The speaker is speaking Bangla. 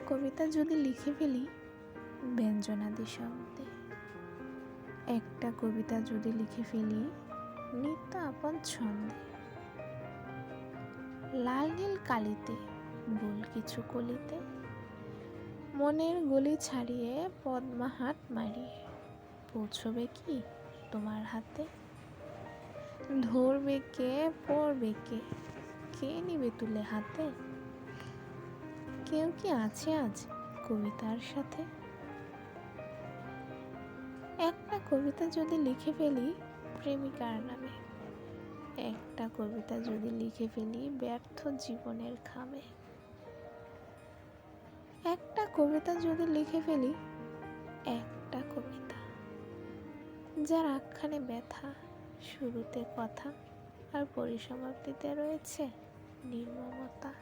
কবিতা যদি লিখে ফেলি ব্যঞ্জনাদি শব্দে, একটা কবিতা যদি লিখে ফেলি নিত্য আপন ছন্দে, লাল নীল কালিতে ভুল কিছু কলিতে, মনের গলি ছাড়িয়ে পদ্মা হাট মারিয়ে পৌঁছবে কি তোমার হাতে? ধরবে কে, পড়বে কে, কে নিবে তুলে হাতে? কেউ কি আছে আজ কবিতার সাথে? একটা কবিতা যদি লিখে ফেলি প্রেমিকার নামে, একটা কবিতা যদি লিখে ফেলি ব্যর্থ জীবনের খামে, একটা কবিতা যদি লিখে ফেলি, একটা কবিতা যার আখ্যানে ব্যথা, শুরুতে কথা আর পরিসমাপ্তিতে রয়েছে নির্মমতা।